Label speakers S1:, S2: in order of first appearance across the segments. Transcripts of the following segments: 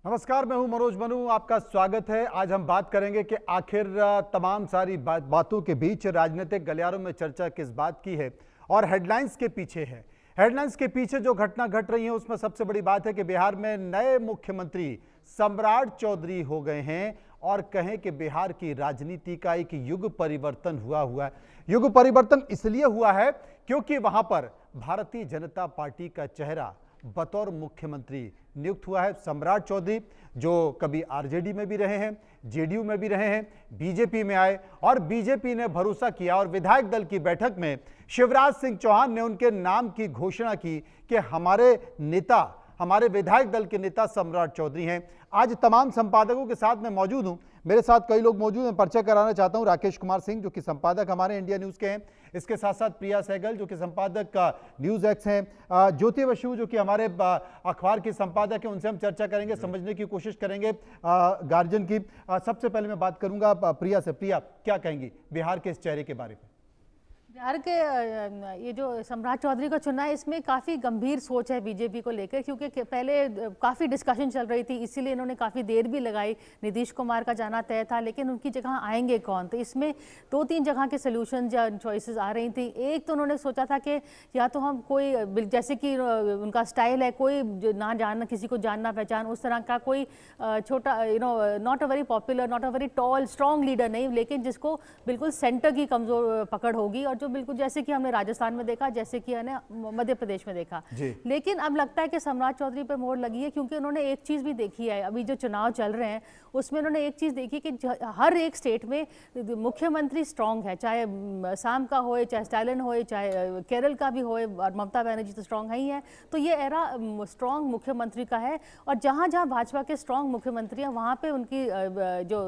S1: नमस्कार, मैं हूं मनोज मनु। आपका स्वागत है। आज हम बात करेंगे कि आखिर तमाम सारी बातों के बीच राजनीतिक गलियारों में चर्चा किस बात की है और हेडलाइंस के पीछे है। हेडलाइंस के पीछे जो घटना घट रही है उसमें सबसे बड़ी बात है कि बिहार में नए मुख्यमंत्री सम्राट चौधरी हो गए हैं और कहें कि बिहार की राजनीति का एक युग परिवर्तन हुआ है। युग परिवर्तन इसलिए हुआ है क्योंकि वहां पर भारतीय जनता पार्टी का चेहरा बतौर मुख्यमंत्री नियुक्त हुआ है। सम्राट चौधरी जो कभी आरजेडी में भी रहे हैं, जेडीयू में भी रहे हैं, बीजेपी में आए और बीजेपी ने भरोसा किया और विधायक दल की बैठक में शिवराज सिंह चौहान ने उनके नाम की घोषणा की कि हमारे नेता, हमारे विधायक दल के नेता सम्राट चौधरी हैं। आज तमाम संपादकों के साथ मैं मौजूद हूं। मेरे साथ कई लोग मौजूद हैं। परिचय कराना चाहता हूं राकेश कुमार सिंह जो कि संपादक हमारे इंडिया न्यूज़ के हैं। इसके साथ साथ प्रिया सहगल जो कि संपादक न्यूज़ एक्स हैं, ज्योति बसु जो कि हमारे अखबार की संपादक हैं। उनसे हम चर्चा करेंगे, समझने की कोशिश करेंगे गार्जियन की। सबसे पहले मैं बात करूंगा प्रिया से। प्रिया, क्या कहेंगी बिहार के इस चेहरे के बारे में?
S2: बिहार के ये जो सम्राट चौधरी का चुना है, इसमें काफ़ी गंभीर सोच है बीजेपी को लेकर, क्योंकि पहले काफ़ी डिस्कशन चल रही थी, इसीलिए इन्होंने काफ़ी देर भी लगाई। नीतीश कुमार का जाना तय था, लेकिन उनकी जगह आएंगे कौन? तो इसमें 2-3 जगह के सोल्यूशन या चॉइसेस आ रही थी। एक तो उन्होंने सोचा था कि या तो हम कोई, जैसे कि उनका स्टाइल है, कोई ना जानना, किसी को जानना पहचान उस तरह का कोई छोटा, not a very popular, not a very tall strong leader नहीं, लेकिन जिसको बिल्कुल सेंटर की कमजोर पकड़ होगी और जो बिल्कुल जैसे कि हमने राजस्थान में देखा, जैसे कि हमने मध्य प्रदेश में देखा। लेकिन अब लगता है कि सम्राट चौधरी पर मोहर लगी है, क्योंकि उन्होंने एक चीज भी देखी है। अभी जो चुनाव चल रहे हैं उसमें उन्होंने एक चीज देखी कि हर एक स्टेट में मुख्यमंत्री स्ट्रांग है, चाहे असम का हो, चाहे स्टालिन हो, चाहे केरल का भी हो, और ममता बनर्जी तो स्ट्रांग है ही है। तो ये एरा स्ट्रांग मुख्यमंत्री का है, और जहां जहां भाजपा के स्ट्रांग मुख्यमंत्री हैं वहां पे उनकी जो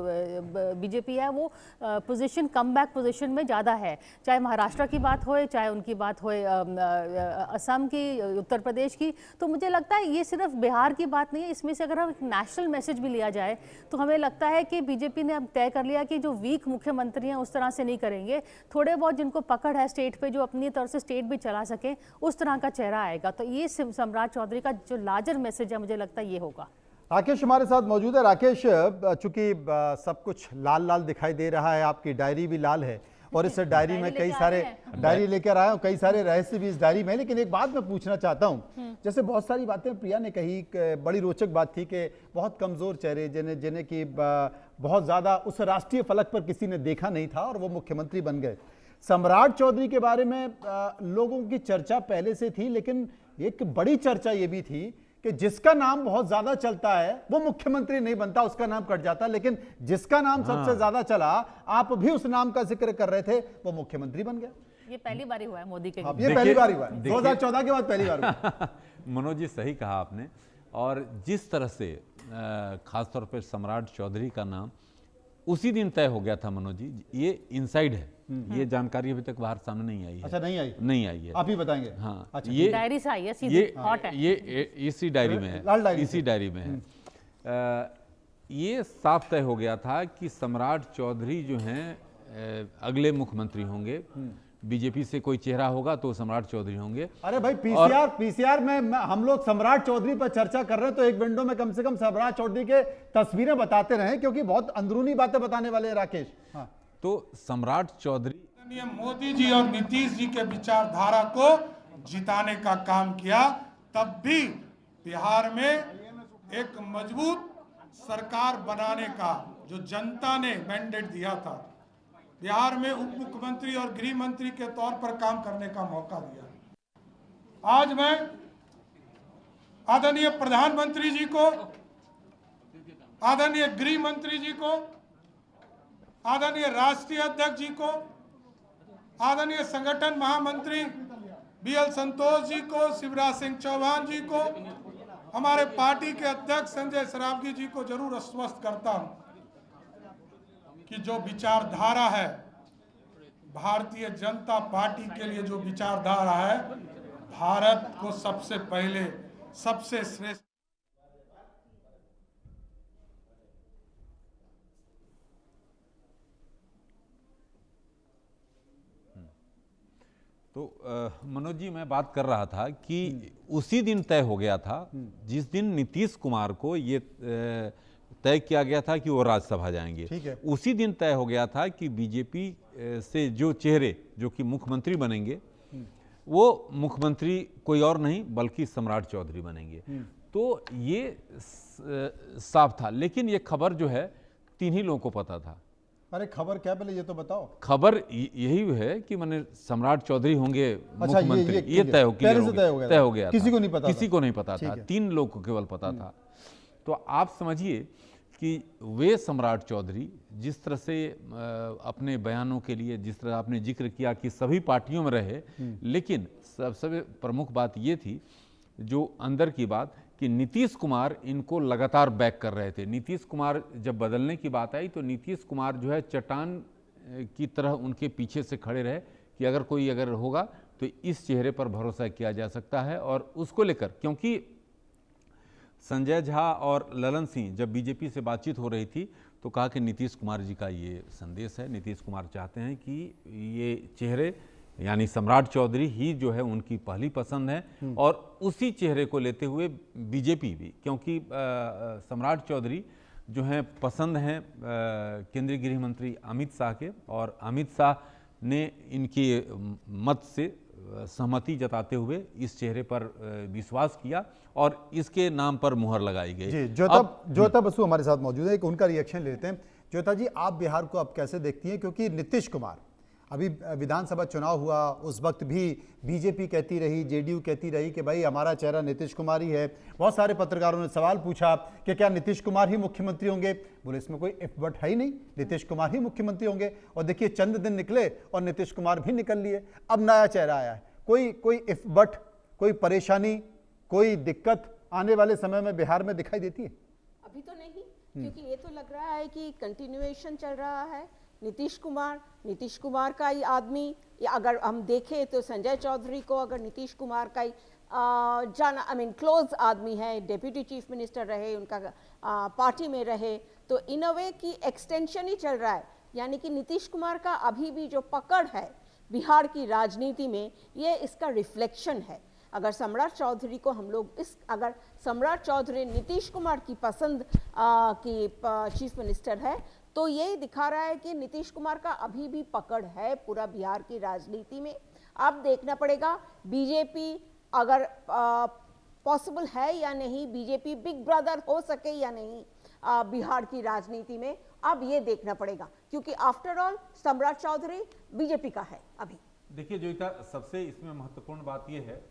S2: बीजेपी है वो पोजीशन, कम बैक पोजीशन में ज्यादा है। चाहे महाराष्ट्र की बात हो, चाहे उनकी बात हो असम की, उत्तर प्रदेश की। तो मुझे लगता है ये सिर्फ बिहार की बात नहीं है, इसमें से अगर हम एक नेशनल मैसेज भी लिया जाए तो हमें लगता है कि बीजेपी ने अब तय कर लिया कि जो वीक मुख्यमंत्री हैं उस तरह से नहीं करेंगे। थोड़े बहुत जिनको पकड़ है स्टेट पे, जो अपनी तरफ से स्टेट भी चला सके, उस तरह का चेहरा आएगा। तो ये सम्राट चौधरी का जो लार्जर मैसेज है, मुझे लगता है ये होगा।
S1: राकेश हमारे साथ मौजूद है। राकेश, चूंकि सब कुछ लाल लाल दिखाई दे रहा है, आपकी डायरी भी लाल है और इस डायरी में कई सारे डायरी लेकर आया हूं, कई सारे रहस्य भी इस डायरी में। लेकिन एक बात मैं पूछना चाहता हूं, जैसे बहुत सारी बातें प्रिया ने कही, बड़ी रोचक बात थी कि बहुत कमजोर चेहरे जिन्हें कि बहुत ज्यादा उस राष्ट्रीय फलक पर किसी ने देखा नहीं था और वो मुख्यमंत्री बन गए। सम्राट चौधरी के बारे में लोगों की चर्चा पहले से थी, लेकिन एक बड़ी चर्चा ये भी थी कि जिसका नाम बहुत ज्यादा चलता है वो मुख्यमंत्री नहीं बनता, उसका नाम कट जाता। लेकिन जिसका नाम सबसे ज्यादा चला, आप भी उस नाम का जिक्र कर रहे थे, वो मुख्यमंत्री बन गया।
S2: ये पहली बार हुआ है मोदी के।
S1: ये पहली बार हुआ है, 2014 के बाद पहली बार हुआ।
S3: मनोज जी, सही कहा आपने। और जिस तरह से खासतौर पर सम्राट चौधरी का नाम उसी दिन तय हो गया था मनोज जी, ये इनसाइड है, ये जानकारी अभी तक बाहर सामने नहीं आई है।
S1: अच्छा, नहीं आई?
S3: नहीं आई है,
S1: आप ही बताएंगे।
S3: हाँ,
S1: अच्छा,
S3: ये
S2: डायरी से आई है, सीधी हॉट है।
S3: ये इसी डायरी में है, इसी डायरी में है। ये साफ तय हो गया था कि सम्राट चौधरी जो हैं अगले मुख्यमंत्री होंगे। बीजेपी से कोई चेहरा होगा तो सम्राट चौधरी होंगे।
S1: अरे भाई, पीसीआर में हम लोग सम्राट चौधरी पर चर्चा कर रहे हैं, तो एक विंडो में कम से कम सम्राट चौधरी के तस्वीरें बताते रहे, क्योंकि बहुत अंदरूनी बातें बताने वाले हैं राकेश। हाँ,
S3: तो सम्राट चौधरी
S4: मोदी जी और नीतीश जी के विचारधारा को जिताने का काम किया, तब भी बिहार में एक मजबूत सरकार बनाने का जो जनता ने मैंडेट दिया था, बिहार में उप मुख्यमंत्री और गृह मंत्री के तौर पर काम करने का मौका दिया। आज मैं आदरणीय प्रधानमंत्री जी को, आदरणीय गृह मंत्री जी को, आदरणीय राष्ट्रीय अध्यक्ष जी को, आदरणीय संगठन महामंत्री बीएल संतोष जी को, शिवराज सिंह चौहान जी को, हमारे पार्टी के अध्यक्ष संजय सरावगी जी को जरूर आश्वस्त करता हूं कि जो विचारधारा है, भारतीय जनता पार्टी के लिए जो विचारधारा है, भारत को सबसे पहले, सबसे श्रेष्ठ
S3: तो मनोज जी, मैं बात कर रहा था कि उसी दिन तय हो गया था जिस दिन नीतीश कुमार को ये तय किया गया था कि वो राज्यसभा जाएंगे।
S1: ठीक है।
S3: उसी दिन तय हो गया था कि बीजेपी से जो चेहरे जो कि मुख्यमंत्री बनेंगे वो मुख्यमंत्री कोई और नहीं बल्कि सम्राट चौधरी बनेंगे। तो ये साफ था, लेकिन ये खबर जो है 3 ही लोगों को पता था।
S1: अरे खबर क्या, पहले ये तो बताओ।
S3: खबर यही है कि मैंने सम्राट चौधरी होंगे
S1: अच्छा,
S3: मुख्यमंत्री, ये
S1: तय
S3: तय
S1: हो गया,
S3: तय हो गया,
S1: किसी को नहीं पता,
S3: किसी को नहीं पता था, 3 लोग को केवल पता था। तो आप समझिए कि वे सम्राट चौधरी जिस तरह से अपने बयानों के लिए, जिस तरह आपने जिक्र किया कि सभी पार्टियों में रहे, लेकिन सबसे प्रमुख बात ये थी जो अंदर की बात कि नीतीश कुमार इनको लगातार बैक कर रहे थे। नीतीश कुमार जब बदलने की बात आई तो नीतीश कुमार जो है चट्टान की तरह उनके पीछे से खड़े रहे कि अगर होगा तो इस चेहरे पर भरोसा किया जा सकता है। और उसको लेकर, क्योंकि संजय झा और ललन सिंह जब बीजेपी से बातचीत हो रही थी तो कहा कि नीतीश कुमार जी का ये संदेश है, नीतीश कुमार चाहते हैं कि ये चेहरे यानी सम्राट चौधरी ही जो है उनकी पहली पसंद है। और उसी चेहरे को लेते हुए बीजेपी भी, क्योंकि सम्राट चौधरी जो हैं पसंद हैं केंद्रीय गृह मंत्री अमित शाह के, और अमित शाह ने इनके मत से सहमति जताते हुए इस चेहरे पर विश्वास किया और इसके नाम पर मुहर लगाई गई।
S1: जी, ज्योता बसु हमारे साथ मौजूद है, उनका रिएक्शन लेते हैं। ज्योता जी, आप बिहार को अब कैसे देखती हैं, क्योंकि नीतीश कुमार, अभी विधानसभा चुनाव हुआ उस वक्त भी बीजेपी कहती रही, जेडीयू कहती रही कि भाई हमारा चेहरा नीतीश कुमार ही है। बहुत सारे पत्रकारों ने सवाल पूछा कि क्या नीतीश कुमार ही मुख्यमंत्री होंगे, बोले इसमें कोई इफ बट है ही नहीं, नीतीश कुमार ही मुख्यमंत्री होंगे। और देखिए चंद दिन निकले और नीतीश कुमार भी निकल लिए, अब नया चेहरा आया है। कोई इफ बट, कोई परेशानी, कोई दिक्कत आने वाले समय में बिहार में दिखाई देती है?
S5: अभी तो नहीं, क्योंकि ये तो लग रहा है कि कंटिन्यूएशन चल रहा है। नीतीश कुमार का ही आदमी, अगर हम देखें तो संजय चौधरी को अगर नीतीश कुमार का ही क्लोज आदमी है, डेप्यूटी चीफ मिनिस्टर रहे, उनका पार्टी में रहे, तो इन अ वे की एक्सटेंशन ही चल रहा है। यानी कि नीतीश कुमार का अभी भी जो पकड़ है बिहार की राजनीति में, ये इसका रिफ्लेक्शन है। अगर सम्राट चौधरी को हम लोग अगर सम्राट चौधरी नीतीश कुमार की पसंद की चीफ मिनिस्टर है, तो ये दिखा रहा है कि नीतीश कुमार का अभी भी पकड़ है पूरा बिहार की राजनीति में। अब देखना पड़ेगा बीजेपी अगर पॉसिबल है या नहीं, बीजेपी बिग ब्रदर हो सके या नहीं बिहार की राजनीति में, अब ये देखना पड़ेगा, क्योंकि आफ्टर ऑल सम्राट चौधरी बीजेपी का है अभी।
S3: देखिए जोइता, सबसे इसमें महत्वपूर्ण बात यह है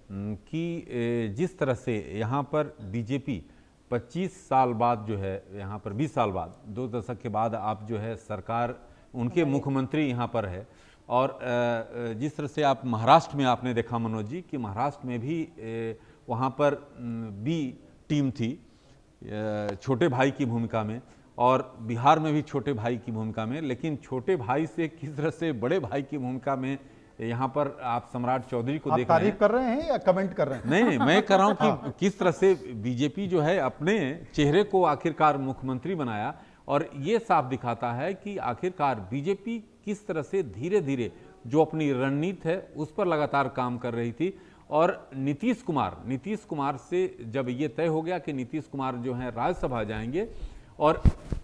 S3: कि जिस तरह से यहाँ पर बीजेपी 25 साल बाद जो है, यहाँ पर 20 साल बाद, 2 दशक के बाद आप जो है सरकार, उनके मुख्यमंत्री यहाँ पर है। और जिस तरह से आप महाराष्ट्र में आपने देखा मनोज जी कि महाराष्ट्र में भी वहाँ पर बी टीम थी छोटे भाई की भूमिका में, और बिहार में भी छोटे भाई की भूमिका में, लेकिन छोटे भाई से किस तरह से बड़े भाई की भूमिका में यहाँ पर आप सम्राट चौधरी को देख रहे हैं।
S1: तारीफ कर रहे हैं या कमेंट कर रहे हैं?
S3: नहीं, मैं कर रहा हूँ कि किस तरह से बीजेपी जो है अपने चेहरे को आखिरकार मुख्यमंत्री बनाया, और ये साफ दिखाता है कि आखिरकार बीजेपी किस तरह से धीरे धीरे जो अपनी रणनीति है उस पर लगातार काम कर रही थी। और नीतीश कुमार से जब ये तय हो गया कि नीतीश कुमार जो है राज्यसभा जाएंगे, और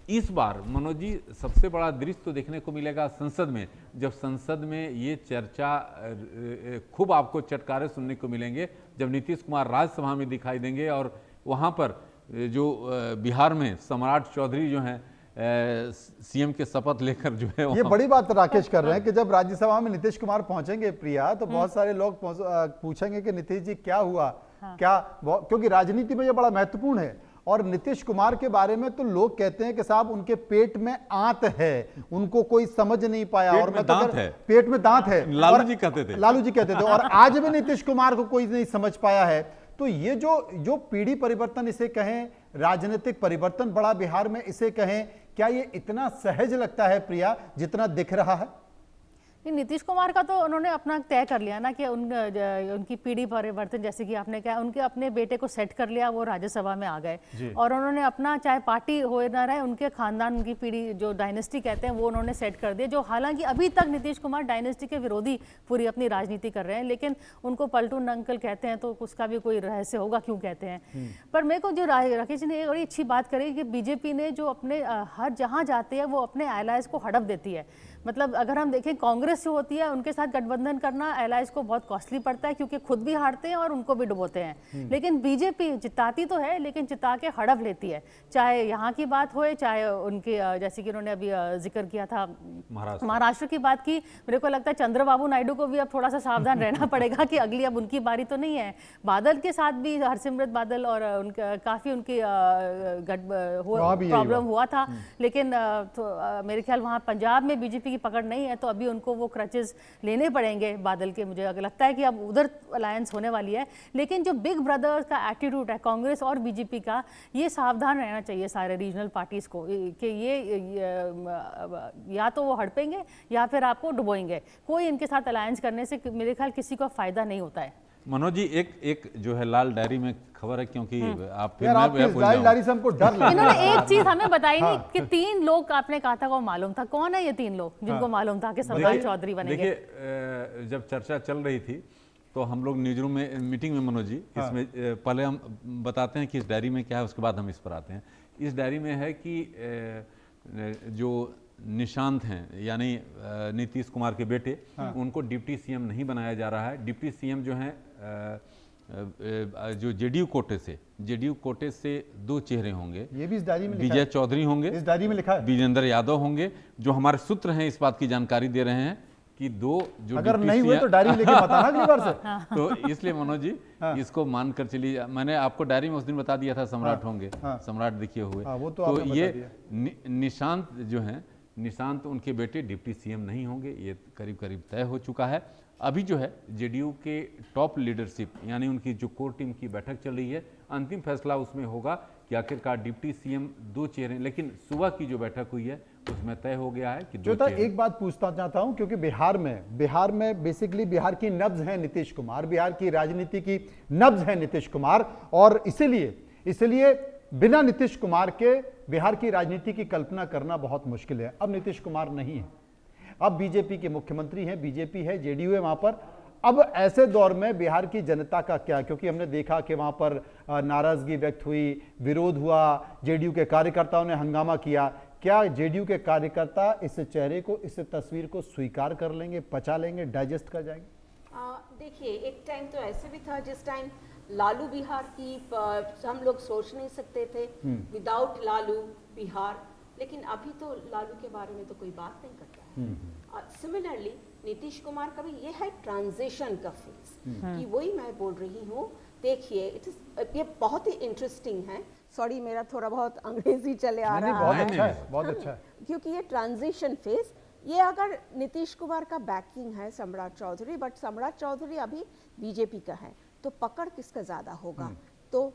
S3: इस बार मनोज जी सबसे बड़ा दृश्य तो देखने को मिलेगा संसद में, जब संसद में ये चर्चा खूब आपको चटकारे सुनने को मिलेंगे जब नीतीश कुमार राज्यसभा में दिखाई देंगे, और वहाँ पर जो बिहार में सम्राट चौधरी जो हैं सीएम के शपथ लेकर जो है,
S1: ये बड़ी बात राकेश कर रहे हैं कि जब राज्यसभा में नीतीश कुमार पहुंचेंगे प्रिया, तो बहुत सारे लोग पूछेंगे कि नीतीश जी क्या हुआ, क्या, क्योंकि राजनीति में ये बड़ा महत्वपूर्ण है। और नीतीश कुमार के बारे में तो लोग कहते हैं कि साहब उनके पेट में आंत है, उनको कोई समझ नहीं पाया, और मैं
S3: दांत है,
S1: पेट में दांत है,
S3: लालू जी कहते थे,
S1: और आज भी नीतीश कुमार को कोई नहीं समझ पाया है। तो ये जो पीढ़ी परिवर्तन इसे कहें, राजनीतिक परिवर्तन बड़ा बिहार में इसे कहें, क्या ये इतना सहज लगता है प्रिया जितना दिख रहा है?
S2: नीतीश कुमार का तो उन्होंने अपना तय कर लिया ना कि उनकी पीढ़ी परिवर्तन, जैसे कि आपने कहा, उनके अपने बेटे को सेट कर लिया, वो राज्यसभा में आ गए और उन्होंने अपना, चाहे पार्टी हो ना रहे, उनके खानदान, उनकी पीढ़ी जो डायनेस्टी कहते हैं वो उन्होंने सेट कर दिया। जो हालांकि अभी तक नीतीश कुमार डायनेस्टी के विरोधी पूरी अपनी राजनीति कर रहे हैं, लेकिन उनको पलटून अंकल कहते हैं तो उसका भी कोई रहस्य होगा क्यों कहते हैं। पर मेरे को जो राकेश जी ने एक बड़ी अच्छी बात करी कि बीजेपी ने जो अपने हर जहाँ जाते हैं वो अपने एलाइज को हड़प देती है। मतलब अगर हम देखें, कांग्रेस जो होती है उनके साथ गठबंधन करना एलाइज को बहुत कॉस्टली पड़ता है, क्योंकि खुद भी हारते हैं और उनको भी डुबोते हैं। लेकिन बीजेपी जिताती तो है, लेकिन जिता के हड़प लेती है, चाहे यहाँ की बात हो, चाहे उनके, जैसे कि उन्होंने अभी जिक्र किया था महाराष्ट्र की बात की। मेरे को लगता है चंद्रबाबू नायडू को भी अब थोड़ा सा सावधान रहना पड़ेगा कि अगली अब उनकी बारी तो नहीं है। बादल के साथ भी, हरसिमरत बादल और उनका काफ़ी उनकी प्रॉब्लम हुआ था, लेकिन मेरे ख्याल वहाँ पंजाब में बीजेपी की पकड़ नहीं है, तो अभी उनको वो क्रचेस लेने पड़ेंगे बादल के। मुझे लगता है कि अब उधर अलायंस होने वाली है, लेकिन जो बिग ब्रदर का एटीट्यूड है कांग्रेस और बीजेपी का, ये सावधान रहना चाहिए सारे रीजनल पार्टीज को कि ये या तो वो हड़पेंगे या फिर आपको डुबोएंगे। कोई इनके साथ अलायंस करने से मेरे ख्याल किसी को फायदा नहीं होता है।
S3: मनोज जी, एक जो है लाल डायरी में खबर है, क्योंकि आप फिर
S1: लाल डायरी से हमको डर लगा।
S2: इन्होंने एक चीज हमें बताई नहीं कि 3 लोग आपने कहा था वो मालूम था। कौन है ये 3 लोग जिनको मालूम था कि सम्राट चौधरी बनेंगे?
S3: देखिए, जब चर्चा चल रही थी तो हम लोग न्यूज रूम में मीटिंग में, मनोज जी, इसमें पहले हम बताते हैं कि इस डायरी में क्या है, उसके बाद हम इस पर आते हैं। इस डायरी में है कि जो निशांत हैं, यानी नीतीश कुमार के बेटे, उनको डिप्टी सीएम नहीं बनाया जा रहा है। डिप्टी सीएम जो हैं, जो जेडीयू कोटे से 2 चेहरे होंगे। ये भी इस डायरी में विजय चौधरी होंगे, इस डायरी में लिखा है, विजेंद्र यादव होंगे। जो हमारे सूत्र हैं इस बात की जानकारी दे रहे हैं कि 2 जो
S1: अगर नहीं हुए तो डायरी लेके बताना अगली बार से।
S3: तो इसलिए मनोज जी, इसको मानकर चलिए। मैंने आपको डायरी में उस दिन बता दिया था सम्राट होंगे, सम्राट देखिए हुए। तो ये निशांत जो हैं, निशांत उनके बेटे डिप्टी सीएम नहीं होंगे, ये करीब करीब तय हो चुका है। अभी जो है जेडीयू के टॉप लीडरशिप, यानी उनकी जो कोर टीम की बैठक चल रही है, अंतिम फैसला उसमें होगा कि आखिरकार डिप्टी सीएम 2 चेहरे। लेकिन सुबह की जो बैठक हुई है उसमें तय हो गया है कि 2 चेहरे।
S1: एक बात पूछना चाहता हूं, क्योंकि बिहार में बेसिकली बिहार की नब्ज है नीतीश कुमार, बिहार की राजनीति की नब्ज है नीतीश कुमार, और इसलिए बिना नीतीश कुमार के बिहार की राजनीति की कल्पना करना बहुत मुश्किल है। अब नीतीश कुमार नहीं है, अब बीजेपी के मुख्यमंत्री हैं, बीजेपी है, जेडीयू है वहां पर। अब ऐसे दौर में बिहार की जनता का क्या, क्योंकि हमने देखा कि वहां पर नाराजगी व्यक्त हुई, विरोध हुआ, जेडीयू के कार्यकर्ताओं ने हंगामा किया। क्या जेडीयू के कार्यकर्ता इस चेहरे को, इस तस्वीर को स्वीकार कर लेंगे, पचा लेंगे, डाइजेस्ट कर जाएंगे?
S5: देखिए, एक टाइम तो ऐसे भी था जिस टाइम लालू बिहार की हम लोग सोच नहीं सकते थे, विदाउट लालू बिहार। लेकिन अभी तो लालू के बारे में तो कोई बात नहीं करता है। सिमिलरली नीतीश कुमार का भी ये है ट्रांजिशन का फेज, कि वही मैं बोल रही हूँ। देखिए, ये बहुत ही इंटरेस्टिंग है। सॉरी, मेरा थोड़ा बहुत अंग्रेजी चले आ रहा है।
S1: बहुत अच्छा है।
S5: क्योंकि ये ट्रांजिशन फेज, ये अगर नीतीश कुमार का बैकिंग है सम्राट चौधरी, बट सम्राट चौधरी अभी बीजेपी का है, तो पकड़ किसका ज्यादा होगा? तो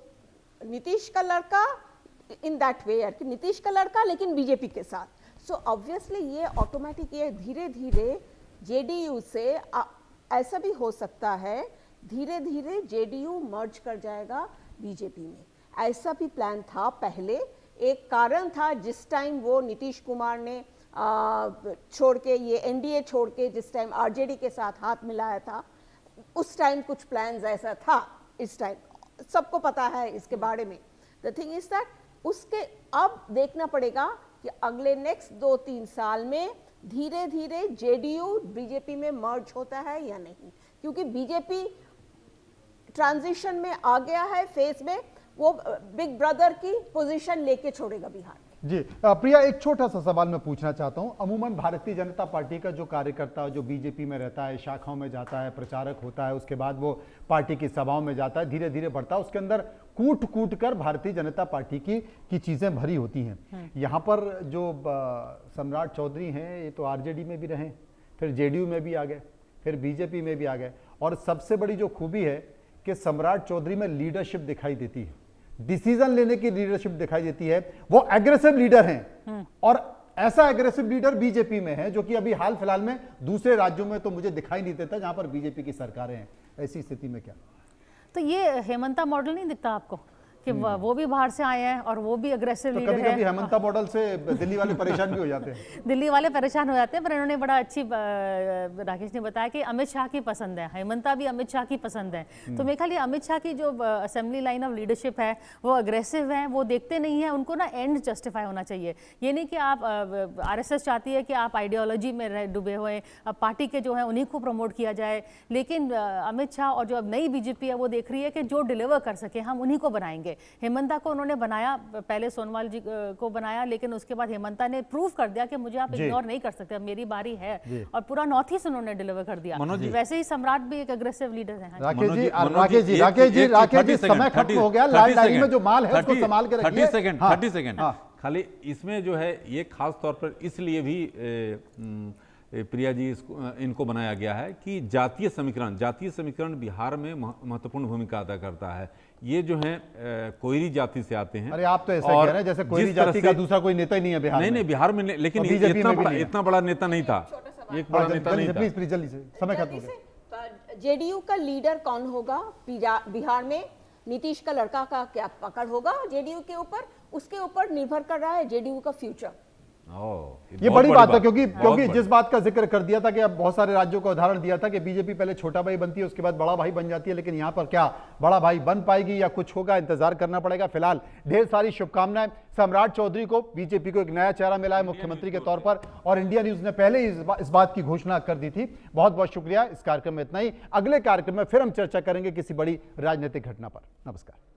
S5: नीतीश का लड़का इन दैट वे, कि नीतीश का लड़का लेकिन बीजेपी के साथ। सो ऑब्वियसली ये ऑटोमेटिक, ये धीरे धीरे जेडीयू से ऐसा भी हो सकता है, धीरे धीरे जेडीयू मर्ज कर जाएगा बीजेपी में। ऐसा भी प्लान था पहले। एक कारण था जिस टाइम वो नीतीश कुमार ने छोड़ के, ये एनडीए छोड़ के जिस टाइम आरजेडी के साथ हाथ मिलाया था, उस टाइम कुछ प्लान्स ऐसा था। इस टाइम सबको पता है इसके बारे में। द थिंग इज दैट उसके अब देखना पड़ेगा कि अगले नेक्स्ट 2-3 साल में धीरे धीरे जेडीयू बीजेपी में मर्ज होता है या नहीं, क्योंकि बीजेपी ट्रांजिशन में आ गया है फेज में। वो बिग ब्रदर की पोजीशन लेके छोड़ेगा बिहार में।
S1: जी प्रिया, एक छोटा सा सवाल मैं पूछना चाहता हूं। अमूमन भारतीय जनता पार्टी का जो कार्यकर्ता जो बीजेपी में रहता है, शाखाओं में जाता है, प्रचारक होता है, उसके बाद वो पार्टी की सभाओं में जाता है, धीरे धीरे बढ़ता है, उसके अंदर कूट कर भारतीय जनता पार्टी की चीजें भरी होती हैं। यहाँ पर जो सम्राट चौधरी हैं, ये तो आरजेडी में भी रहे, फिर जेडीयू में भी आ गए, फिर बीजेपी में भी आ गए, और सबसे बड़ी जो खूबी है कि सम्राट चौधरी में लीडरशिप दिखाई देती है, डिसीजन लेने की लीडरशिप दिखाई देती है। वो एग्रेसिव लीडर हैं और ऐसा एग्रेसिव लीडर बीजेपी में है जो कि अभी हाल फिलहाल में दूसरे राज्यों में तो मुझे दिखाई नहीं देता जहां पर बीजेपी की सरकारें हैं। ऐसी स्थिति में क्या?
S2: तो ये हेमंता मॉडल नहीं दिखता आपको कि वो भी बाहर से आए हैं और वो भी अग्रेसिव
S1: तो
S2: लीडर
S1: कभी कभी हेमंता मॉडल से दिल्ली वाले परेशान भी हो जाते हैं।
S2: दिल्ली वाले परेशान हो जाते हैं, पर इन्होंने बड़ा अच्छी राकेश ने बताया कि अमित शाह की पसंद है, हेमंता भी अमित शाह की पसंद है। तो मेरे ख्याल अमित शाह की जो असेंबली लाइन ऑफ लीडरशिप है वो अग्रेसिव है, वो देखते नहीं है, उनको ना एंड जस्टिफाई होना चाहिए। ये नहीं कि आप आरएसएस चाहती है कि आप आइडियोलॉजी में डूबे हुए, अब पार्टी के जो है उन्हीं को प्रमोट किया जाए, लेकिन अमित शाह और जो अब नई बीजेपी है वो देख रही है कि जो डिलीवर कर सके हम उन्हीं को बनाएंगे। हेमंता को उन्होंने बनाया, पहले सोनवाल जी को बनाया, लेकिन उसके बाद हेमंता ने प्रूव कर दिया कि मुझे आप इग्नोर नहीं कर सकते, अब मेरी बारी है, और पूरा नॉर्थ ईस्ट उन्होंने डिलीवर कर दिया। वैसे ही सम्राट भी एक अग्रेसिव लीडर है।
S1: राकेश जी समय खत्म हो गया, लाल डायरी में जो माल है उसको संभाल के रखिए।
S3: 30 सेकंड खाली इसमें जो है ये खास तौर पर इसलिए भी प्रिया जी इनको बनाया गया है कि जातीय समीकरण बिहार में महत्वपूर्ण भूमिका अदा करता है। ये जो है कोयरी जाति से आते हैं।
S1: अरे आप तो ऐसा कह रहे हैं जैसे कोयरी जाति का दूसरा कोई नेता ही नहीं है बिहार में।
S3: नहीं बिहार में, लेकिन इतना बड़ा नेता नहीं था, एक बड़ा नेता नहीं था।
S1: प्लीज जल्दी से, समय खत्म हो गया।
S5: जेडीयू का लीडर कौन होगा बिहार में? नीतीश का लड़का का क्या पकड़ होगा जेडीयू के ऊपर? उसके ऊपर निर्भर कर रहा है जेडीयू का फ्यूचर।
S1: ये बड़ी बात है क्योंकि जिस बात का जिक्र कर दिया था कि अब बहुत सारे राज्यों का उदाहरण दिया था कि बीजेपी पहले छोटा भाई बनती है उसके बाद बड़ा भाई बन जाती है, लेकिन यहां पर क्या बड़ा भाई बन पाएगी या कुछ होगा, इंतजार करना पड़ेगा। फिलहाल ढेर सारी शुभकामनाएं। सम्राट चौधरी को, बीजेपी को एक नया चेहरा मिला है मुख्यमंत्री के तौर पर, और इंडिया न्यूज ने पहले ही इस बात की घोषणा कर दी थी। बहुत बहुत शुक्रिया। इस कार्यक्रम में इतना ही। अगले कार्यक्रम में फिर हम चर्चा करेंगे किसी बड़ी राजनीतिक घटना पर। नमस्कार।